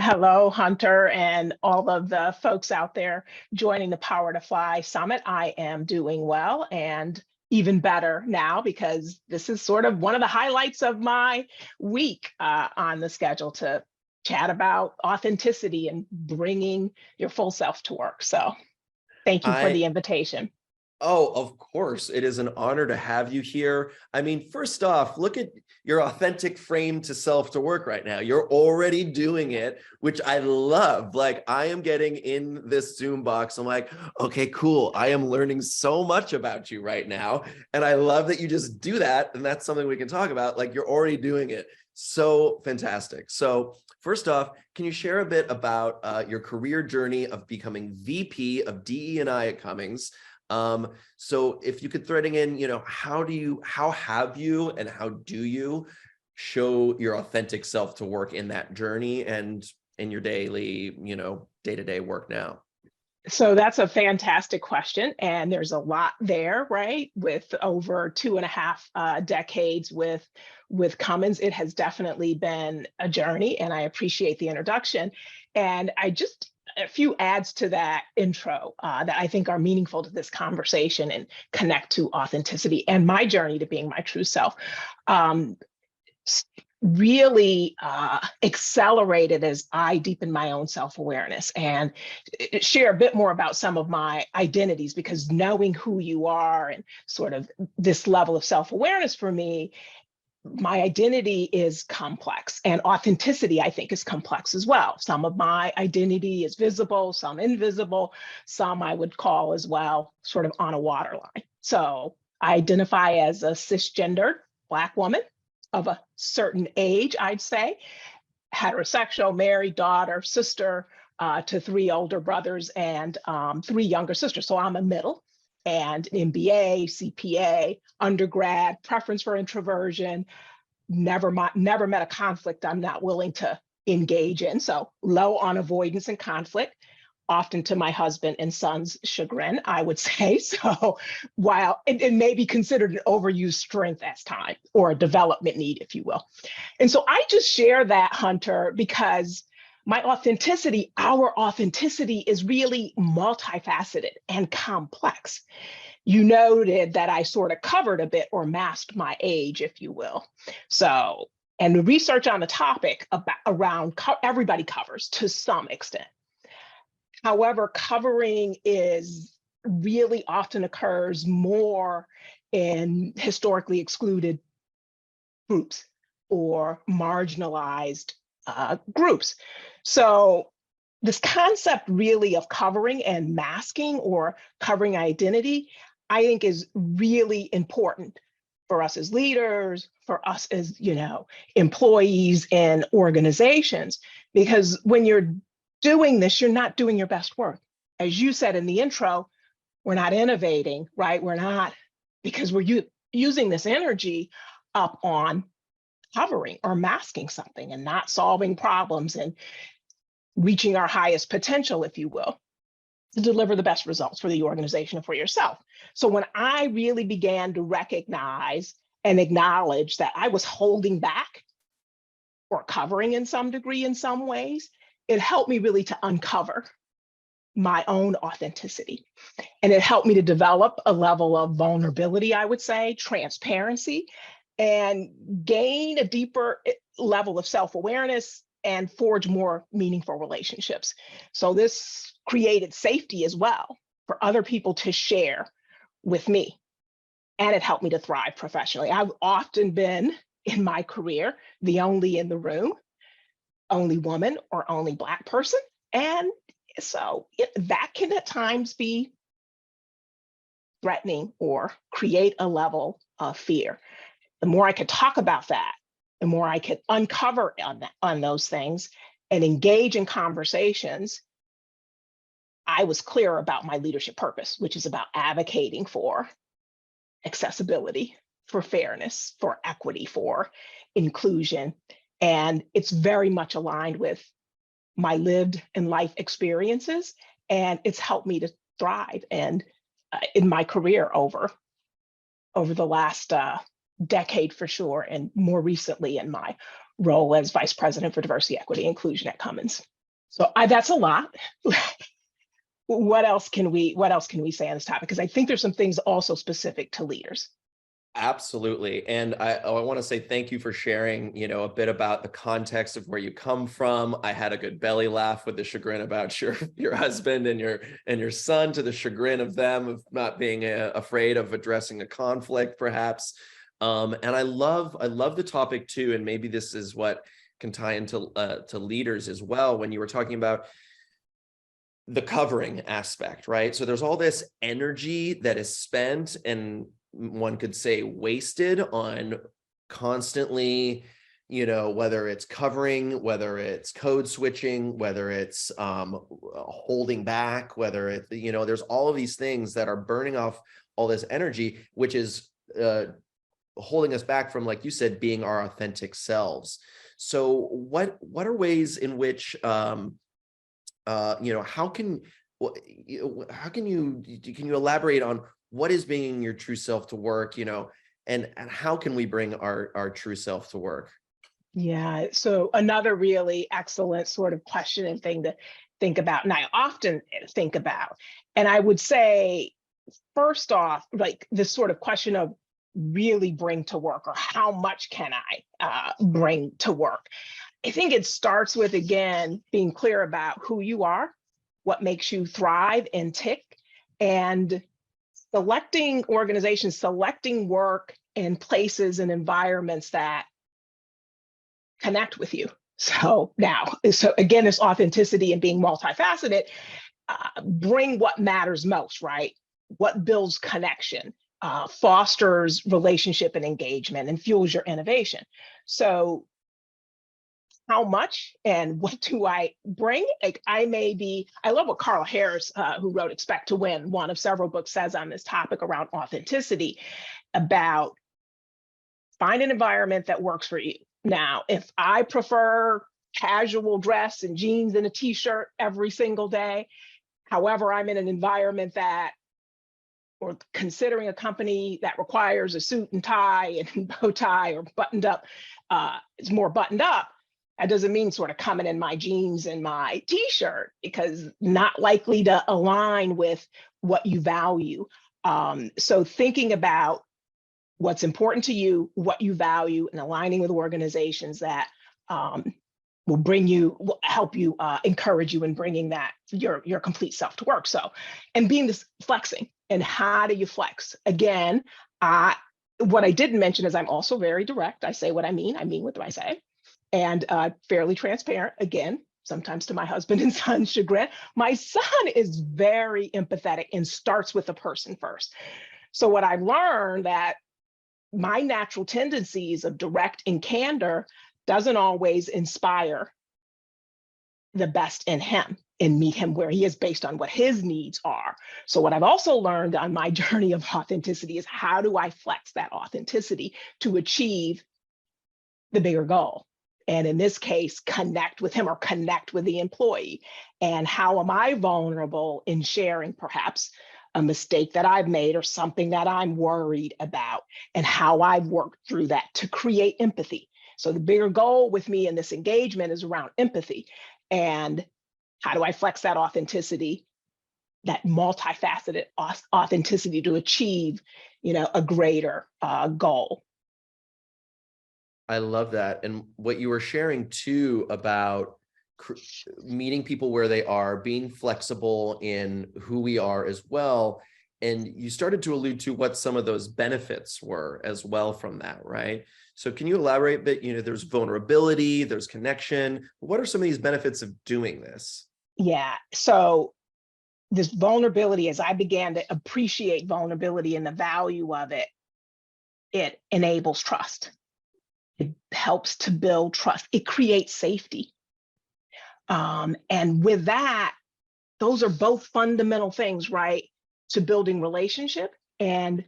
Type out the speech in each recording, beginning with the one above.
Hello, Hunter, and all of the folks out there joining the Power to Fly Summit. I am doing well and even better now because this is sort of one of the highlights of my week on the schedule to chat about authenticity and bringing your full self to work. So thank you for I the invitation. Oh, of course. It is an honor to have you here. I mean, first off, look at your authentic frame to self to work right now. You're already doing it, which I love. Like, I am getting in this Zoom box. I'm like, okay, cool. I am learning so much about you right now. And I love that you just do that. And that's something we can talk about. Like, you're already doing it. So fantastic. So first off, can you share a bit about your career journey of becoming VP of DE&I at Cummins? So if you could threading in, how have you and how do you show your authentic self to work in that journey and in your daily, day-to-day work now? So that's a fantastic question. And there's a lot there, right? With over 2.5 decades with Cummins, it has definitely been a journey, and I appreciate the introduction. And a few adds to that intro that I think are meaningful to this conversation and connect to authenticity and my journey to being my true self. Um, really accelerated as I deepen my own self-awareness and share a bit more about some of my identities, because knowing who you are and sort of this level of self-awareness for me, my identity is complex, and authenticity, I think, is complex as well. Some of my identity is visible, some invisible, some I would call as well sort of on a waterline. So I identify as a cisgendered Black woman of a certain age, I'd say, heterosexual, married, daughter, sister to 3 older brothers and 3 younger sisters. So I'm a middle, and MBA, CPA, undergrad, preference for introversion, never met a conflict I'm not willing to engage in. So low on avoidance and conflict, often to my husband and son's chagrin, I would say. So while it may be considered an overused strength at times, or a development need, if you will. And so I just share that, Hunter, because our authenticity is really multifaceted and complex. You noted that I sort of covered a bit or masked my age, if you will. So, and the research on the topic everybody covers to some extent. However, covering is really often occurs more in historically excluded groups or marginalized groups. So this concept really of covering and masking or covering identity, I think, is really important for us as leaders, for us as, employees in organizations, because when you're doing this, you're not doing your best work. As you said in the intro, we're not innovating, right? We're not, because we're using this energy up on covering or masking something and not solving problems and reaching our highest potential, if you will, to deliver the best results for the organization and for yourself. So when I really began to recognize and acknowledge that I was holding back or covering in some degree, in some ways, it helped me really to uncover my own authenticity. And it helped me to develop a level of vulnerability, I would say, transparency, and gain a deeper level of self-awareness and forge more meaningful relationships. So this created safety as well for other people to share with me. And it helped me to thrive professionally. I've often been in my career the only in the room, only woman or only Black person. And so that can at times be threatening or create a level of fear. The more I could talk about that, the more I could uncover on those things and engage in conversations, I was clear about my leadership purpose, which is about advocating for accessibility, for fairness, for equity, for inclusion. And it's very much aligned with my lived and life experiences. And it's helped me to thrive and in my career over the last decade for sure, and more recently in my role as Vice President for Diversity, Equity, Inclusion at Cummins. So that's a lot. What else can we say on this topic? Because I think there's some things also specific to leaders. Absolutely. And I want to say thank you for sharing, a bit about the context of where you come from. I had a good belly laugh with the chagrin about your husband and your son, to the chagrin of them, of not being afraid of addressing a conflict, perhaps. And I love the topic too. And maybe this is what can tie into to leaders as well, when you were talking about the covering aspect, right? So there's all this energy that is spent, and one could say wasted, on constantly, whether it's covering, whether it's code switching, whether it's holding back, whether it, there's all of these things that are burning off all this energy, which is holding us back from, like you said, being our authentic selves. So what are ways in which how can you elaborate on what is bringing your true self to work, and how can we bring our true self to work? Yeah, so another really excellent sort of question and thing to think about, and I often think about, and I would say, first off, like this sort of question of really bring to work, or how much can I bring to work? I think it starts with, again, being clear about who you are, what makes you thrive and tick, and selecting organizations, selecting work and places and environments that connect with you. So again, this authenticity and being multifaceted, bring what matters most, right? What builds connection, fosters relationship and engagement, and fuels your innovation. So how much and what do I bring? Like I love what Carl Harris, who wrote Expect to Win, one of several books, says on this topic around authenticity, about find an environment that works for you. Now, if I prefer casual dress and jeans and a t-shirt every single day, however, I'm in an environment or considering a company that requires a suit and tie and bow tie or buttoned up, it's more buttoned up. That doesn't mean sort of coming in my jeans and my t-shirt, because not likely to align with what you value. So thinking about what's important to you, what you value, and aligning with organizations that will help you, encourage you in bringing that your complete self to work. So, and being this flexing, and how do you flex? Again, what I didn't mention is I'm also very direct. I say what I mean what I say, and fairly transparent. Again, sometimes to my husband and son's chagrin. My son is very empathetic and starts with the person first. So what I've learned, that my natural tendencies of direct and candor doesn't always inspire the best in him and meet him where he is based on what his needs are. So what I've also learned on my journey of authenticity is, how do I flex that authenticity to achieve the bigger goal? And in this case, connect with him or connect with the employee. And how am I vulnerable in sharing perhaps a mistake that I've made or something that I'm worried about, and how I've worked through that to create empathy. So the bigger goal with me in this engagement is around empathy. And how do I flex that authenticity, that multifaceted authenticity, to achieve, a greater goal? I love that. And what you were sharing too about meeting people where they are, being flexible in who we are as well. And you started to allude to what some of those benefits were as well from that, right? So can you elaborate a bit? There's vulnerability, there's connection. What are some of these benefits of doing this? Yeah, so this vulnerability, as I began to appreciate vulnerability and the value of it, it enables trust. It helps to build trust. It creates safety. And with that, those are both fundamental things, right, to building relationship and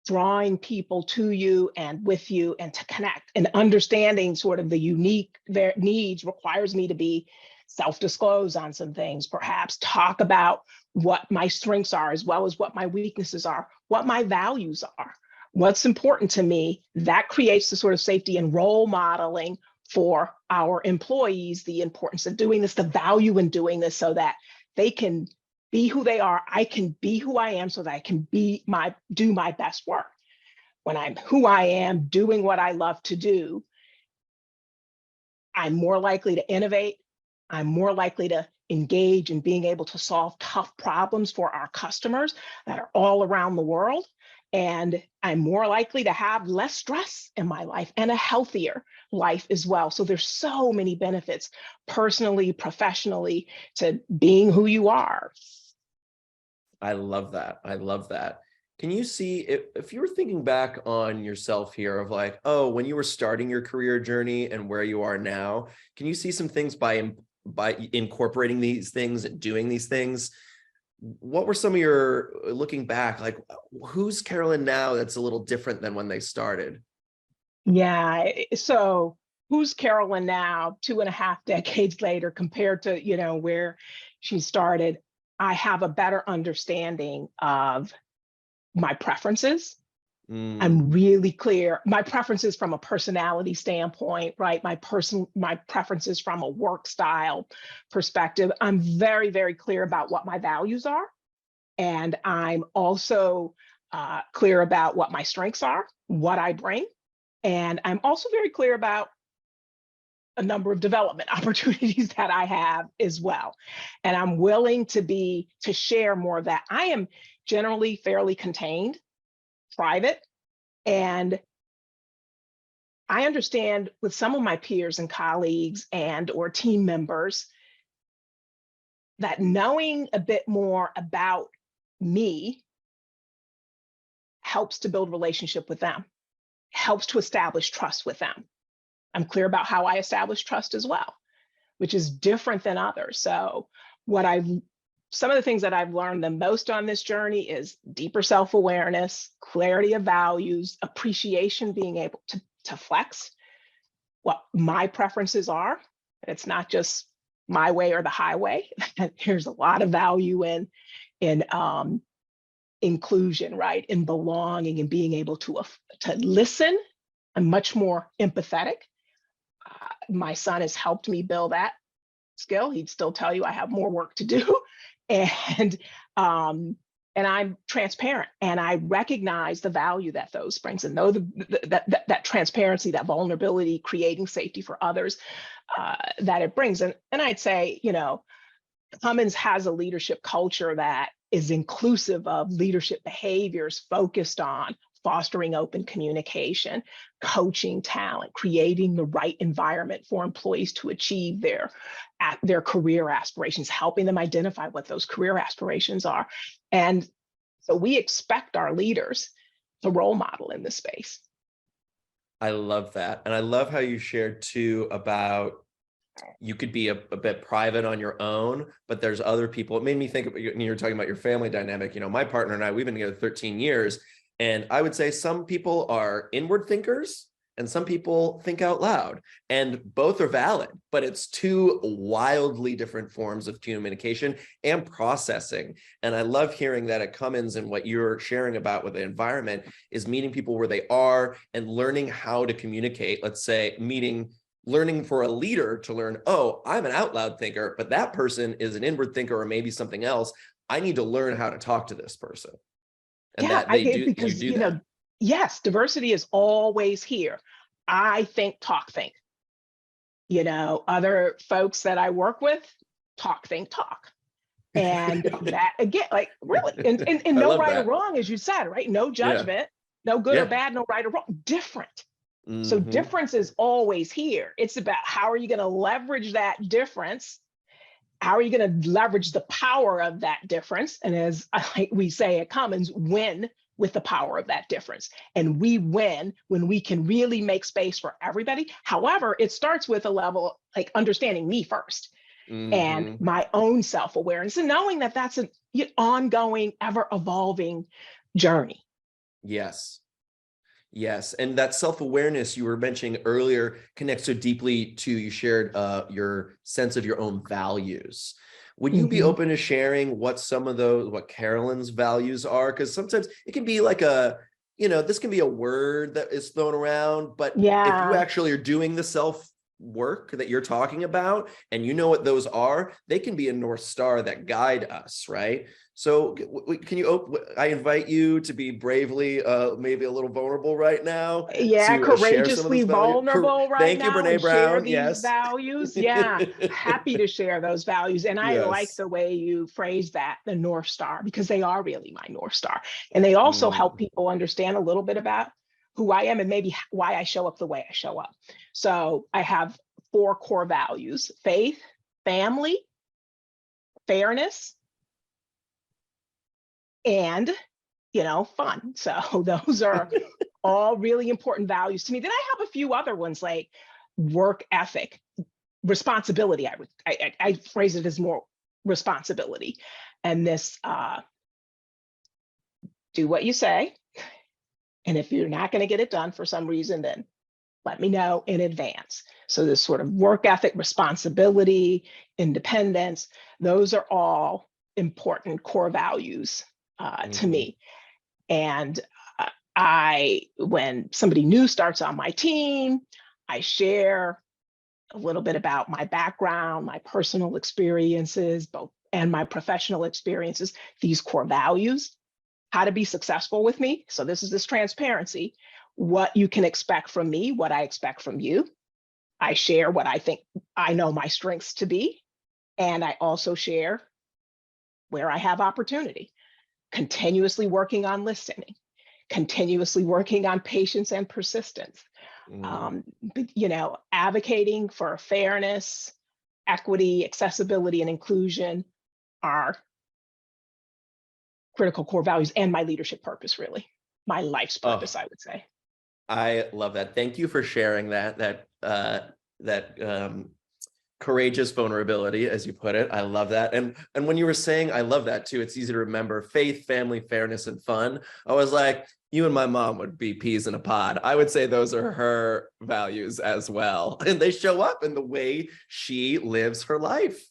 drawing people to you and with you and to connect. And understanding sort of the unique their needs requires me to be self-disclose on some things, perhaps talk about what my strengths are as well as what my weaknesses are, what my values are, what's important to me. That creates the sort of safety and role modeling for our employees the importance of doing this, the value in doing this, so that they can be who they are. I can be who I am so that I can do my best work. When I'm who I am, doing what I love to do, I'm more likely to innovate. I'm more likely to engage in being able to solve tough problems for our customers that are all around the world. And I'm more likely to have less stress in my life and a healthier life as well. So there's so many benefits, personally, professionally, to being who you are. I love that. I love that. Can you see if you were thinking back on yourself here of like, oh, when you were starting your career journey and where you are now, can you see some things by incorporating these things and doing these things? What were some of your, looking back, like who's Carolyn now that's a little different than when they started? Yeah. So who's Carolyn now, 2.5 decades later, compared to, where she started? I have a better understanding of my preferences. I'm really clear. My preferences from a personality standpoint, right? My preferences from a work style perspective. I'm very, very clear about what my values are. And I'm also clear about what my strengths are, what I bring. And I'm also very clear about a number of development opportunities that I have as well. And I'm willing to share more of that. I am generally fairly contained, private, and I understand with some of my peers and colleagues and or team members that knowing a bit more about me helps to build a relationship with them, helps to establish trust with them. I'm clear about how I establish trust as well, which is different than others. So some of the things that I've learned the most on this journey is deeper self-awareness, clarity of values, appreciation, being able to flex what my preferences are. It's not just my way or the highway. There's a lot of value in inclusion, right? In belonging and being able to listen. I'm much more empathetic. My son has helped me build that skill. He'd still tell you I have more work to do. And I'm transparent, and I recognize the value that those brings, and know that transparency, that vulnerability, creating safety for others, that it brings. And I'd say, Cummins has a leadership culture that is inclusive of leadership behaviors focused on fostering open communication, coaching talent, creating the right environment for employees to achieve their career aspirations, helping them identify what those career aspirations are. And so we expect our leaders to role model in this space. I love that. And I love how you shared too about you could be a bit private on your own, but there's other people. It made me think of, you were talking about your family dynamic. My partner and I, we've been together 13 years. And I would say some people are inward thinkers and some people think out loud, and both are valid, but it's two wildly different forms of communication and processing. And I love hearing that at Cummins, and what you're sharing about with the environment is meeting people where they are and learning how to communicate. Let's say learning for a leader to learn, oh, I'm an out loud thinker, but that person is an inward thinker or maybe something else. I need to learn how to talk to this person. And yeah, that they do, because you do that. Yes, diversity is always here. I think, talk, think. Other folks that I work with, talk, think, talk. And that again, like really, and no right or wrong, as you said, right? No judgment, no good or bad, no right or wrong, different. So difference is always here. It's about how are you going to leverage that difference? How are you going to leverage the power of that difference? And as we say at Cummins, win with the power of that difference. And we win when we can really make space for everybody. However, it starts with a level like understanding me first and my own self-awareness, and knowing that that's an ongoing, ever evolving journey. Yes. Yes. And that self-awareness you were mentioning earlier connects so deeply to, you shared your sense of your own values. Would you be open to sharing what Carolyn's values are? Because sometimes it can be like this can be a word that is thrown around, but if you actually are doing the self work that you're talking about, and you know what those are, they can be a North Star that guide us, right? So can you, I invite you to be bravely, maybe a little vulnerable right now Yeah, to share some of courageously those values. vulnerable right Thank you, now Brene and share Brown. these Yes. values. Yeah, happy to share those values. And I like Yes. the way you phrase that, the North Star, because they are really my North Star. And they also help Mm. people understand a little bit about who I am and maybe why I show up the way I show up. So I have 4 core values: faith, family, fairness, and fun. So those are all really important values to me. Then I have a few other ones like work ethic, responsibility. I phrase it as more responsibility, and this do what you say, and if you're not going to get it done for some reason, then let me know in advance. So this sort of work ethic, responsibility, independence, those are all important core values to Mhm. me. And when somebody new starts on my team, I share a little bit about my background, my personal experiences, both and my professional experiences, these core values, how to be successful with me. So this is this transparency, what you can expect from me, what I expect from you. I share what I think I know my strengths to be, and I also share where I have opportunity, continuously working on listening, continuously working on patience and persistence, Mm. advocating for fairness, equity, accessibility, and inclusion are critical core values and my leadership purpose, really, my life's purpose, Oh, I would say. I love that. Thank you for sharing that courageous vulnerability, as you put it. I love that. And when you were saying, I love that too. It's easy to remember: faith, family, fairness, and fun. I was like, you and my mom would be peas in a pod. I would say those are her values as well, and they show up in the way she lives her life.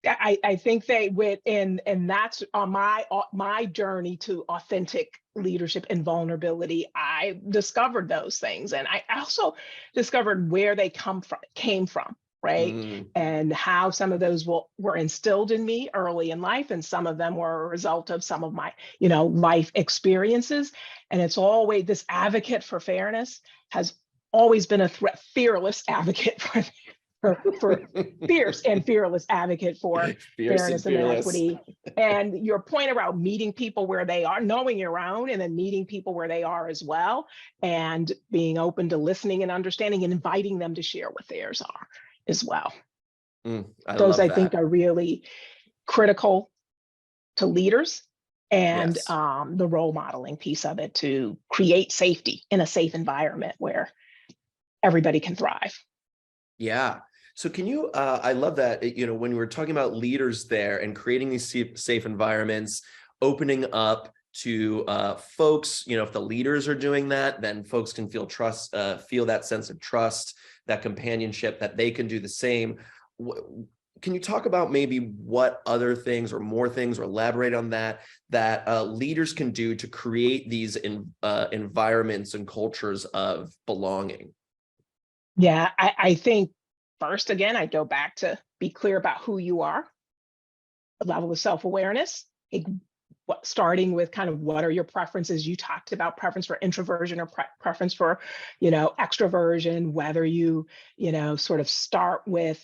I think they would, and that's on my journey to authentic leadership and vulnerability. I discovered those things, and I also discovered where they came from, right? Mm. And how some of those were instilled in me early in life, and some of them were a result of some of my, life experiences. And it's always this advocate for fairness has always been a fearless advocate for fierce and fearless advocate for Fierce and fairness and fearless. equity. And your point about meeting people where they are, knowing your own, and then meeting people where they are as well, and being open to listening and understanding and inviting them to share what theirs are as well. I Those love I think that. are really critical to leaders, and Yes. the role modeling piece of it to create safety in a safe environment where everybody can thrive. Yeah. So can you, I love that, when we were talking about leaders there and creating these safe environments, opening up to folks, if the leaders are doing that, then folks can feel that sense of trust, that companionship, that they can do the same. Can you talk about maybe what other things or more things, or elaborate on that leaders can do to create these environments and cultures of belonging? Yeah, I think first, again, I go back to be clear about who you are, a level of self-awareness, starting with kind of what are your preferences. You talked about preference for introversion or preference for, extroversion, whether you, sort of start with,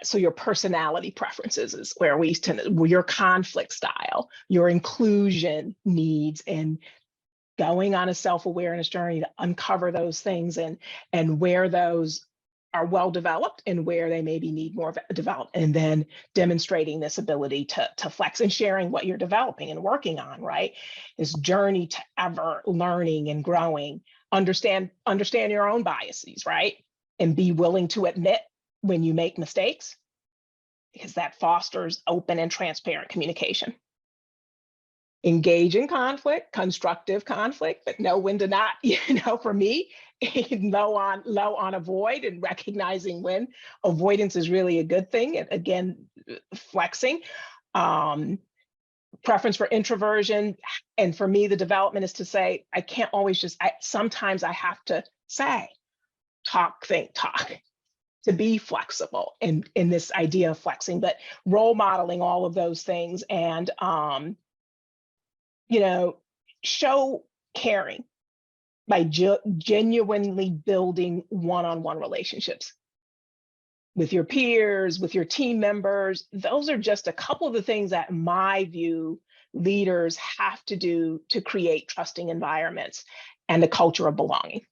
so your personality preferences is where your conflict style, your inclusion needs, and going on a self-awareness journey to uncover those things, and where those are well developed and where they maybe need more development, and then demonstrating this ability to flex and sharing what you're developing and working on, right? This journey to ever learning and growing, understand your own biases, right? And be willing to admit when you make mistakes, because that fosters open and transparent communication. Engage in conflict, constructive conflict, but know when to not, for me, low on avoid, and recognizing when avoidance is really a good thing. And again, flexing, um, preference for introversion. And for me, the development is to say, I can't always sometimes I have to say, talk, think, talk, to be flexible in this idea of flexing, but role modeling all of those things and, you know, show caring by genuinely building one-on-one relationships with your peers, with your team members. Those are just a couple of the things that, in my view, leaders have to do to create trusting environments and a culture of belonging.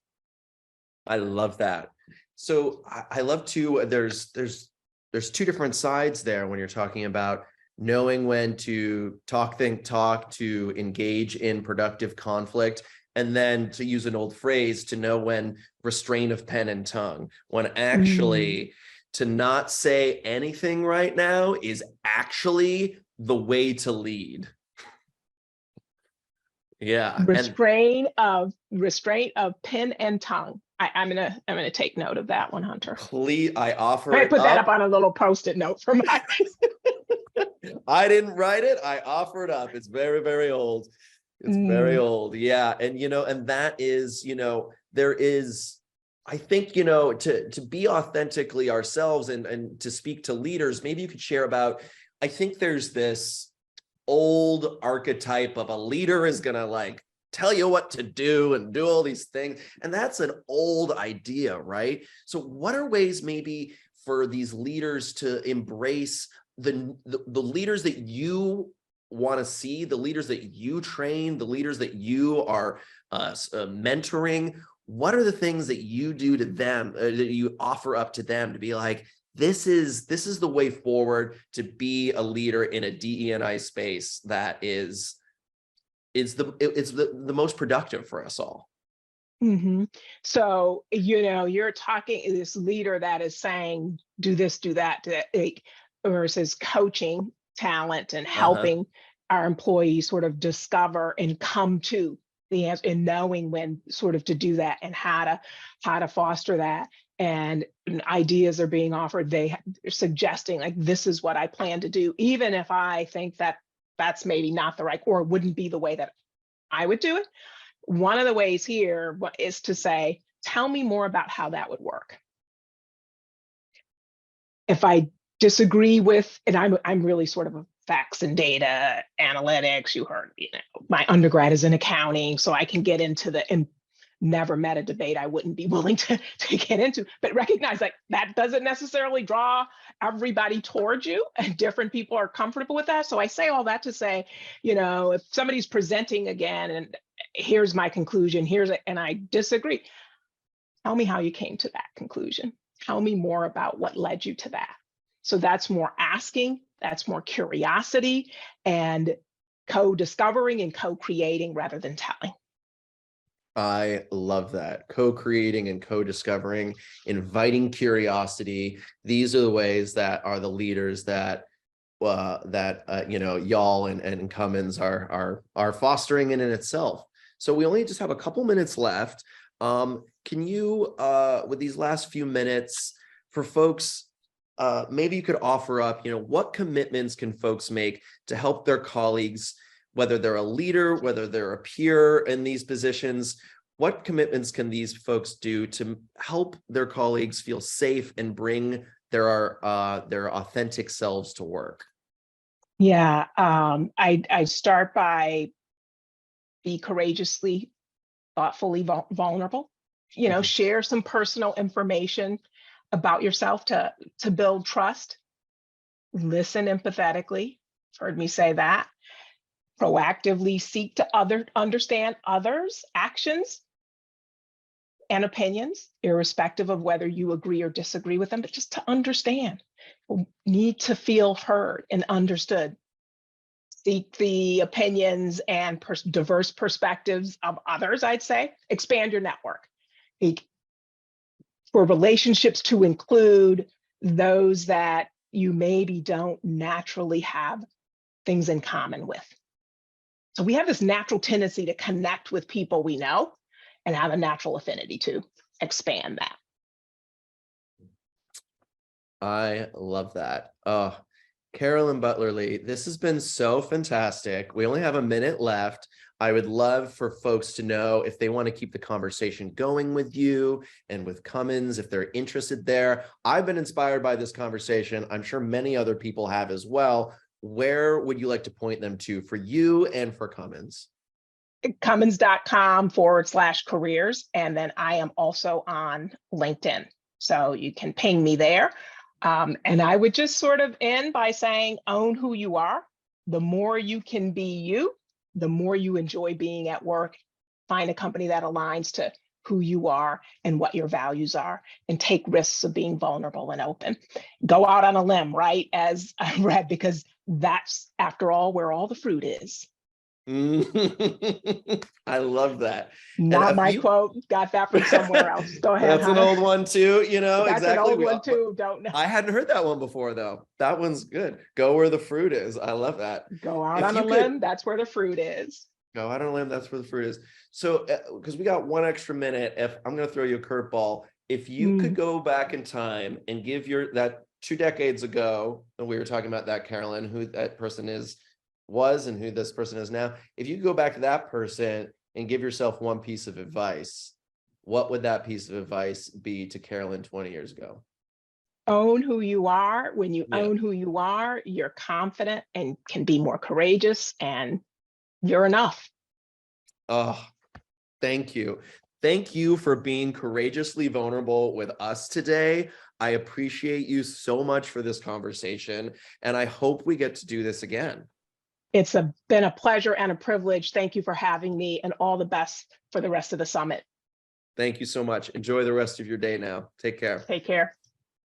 I love that. So I love to, there's two different sides there when you're talking about knowing when to talk, think, talk, to engage in productive conflict, and then, to use an old phrase, to know when restraint of pen and tongue, when actually to not say anything right now is actually the way to lead. Yeah. Restraint of pen and tongue. I'm gonna take note of that one, Hunter. Please, I offer I it put that up. up on a little Post-it note for my. I didn't write it. I offer it up. It's very, very old. It's very old. Yeah. And, and that is, there is, I think, to be authentically ourselves and to speak to leaders, maybe you could share about, I think there's this old archetype of a leader is going to like tell you what to do and do all these things. And that's an old idea, right? So what are ways maybe for these leaders to embrace the leaders that you want to see, the leaders that you train, the leaders that you are mentoring? What are the things that you do to them, that you offer up to them to be like, this is the way forward to be a leader in a DE&I space that is the most productive for us all? Mm-hmm. So, you're talking this leader that is saying, do this, do that, versus coaching talent and helping our employees sort of discover and come to the answer, and knowing when sort of to do that and how to foster that. And ideas are being offered. They're suggesting, like, this is what I plan to do, even if I think that that's maybe not the right, or wouldn't be the way that I would do it. One of the ways here is to say, tell me more about how that would work. If I disagree with, and I'm really sort of a facts and data analytics, you heard, my undergrad is in accounting, so I can get into and never met a debate I wouldn't be willing to get into, but recognize that doesn't necessarily draw everybody towards you, and different people are comfortable with that. So I say all that to say, if somebody's presenting again and here's my conclusion, and I disagree, tell me how you came to that conclusion. Tell me more about what led you to that. So that's more asking, that's more curiosity, and co-discovering and co-creating rather than telling. I love that. Co-creating and co-discovering, inviting curiosity. These are the ways that are the leaders that y'all and Cummins are fostering in itself. So we only just have a couple minutes left. Can you, with these last few minutes, for folks, maybe you could offer up, what commitments can folks make to help their colleagues, whether they're a leader, whether they're a peer in these positions? What commitments can these folks do to help their colleagues feel safe and bring their authentic selves to work? Yeah, I start by be courageously, thoughtfully vulnerable. Share some personal information about yourself to build trust. Listen empathetically. Heard me say that. Proactively seek to understand others' actions and opinions, irrespective of whether you agree or disagree with them, but just to understand. Need to feel heard and understood. Seek the opinions and diverse perspectives of others, I'd say. Expand your network. For relationships to include those that you maybe don't naturally have things in common with. So we have this natural tendency to connect with people we know and have a natural affinity to expand that. I love that. Oh, Carolyn Butler-Lee, this has been so fantastic. We only have a minute left. I would love for folks to know if they want to keep the conversation going with you and with Cummins, if they're interested there. I've been inspired by this conversation. I'm sure many other people have as well. Where would you like to point them to for you and for Cummins? Cummins.com/careers. And then I am also on LinkedIn. So you can ping me there. And I would just sort of end by saying, own who you are. The more you can be you, the more you enjoy being at work. Find a company that aligns to who you are and what your values are, and take risks of being vulnerable and open. Go out on a limb, right? As I read, because that's, after all, where all the fruit is. I love that. And Not a my few quote, got that from somewhere else. Go ahead, that's an Hunter. old one too, you know, That's an exactly. old one too, don't know. I hadn't heard that one before though. That one's good. Go where the fruit is. I love that. Go out If on a you could limb, that's where the fruit is. go out on a limb, that's where the fruit is. So, because we got one extra minute, if I'm going to throw you a curveball, if you could go back in time and give that 2 decades ago, and we were talking about that, Carolyn, who that person was and who this person is now. If you could go back to that person and give yourself one piece of advice, what would that piece of advice be to Carolyn 20 years ago? Own who you are. When you Yeah. own who you are, you're confident and can be more courageous, and you're enough. Oh, thank you. Thank you for being courageously vulnerable with us today. I appreciate you so much for this conversation, and I hope we get to do this again. It's been a pleasure and a privilege. Thank you for having me, and all the best for the rest of the summit. Thank you so much. Enjoy the rest of your day now. Take care. Take care.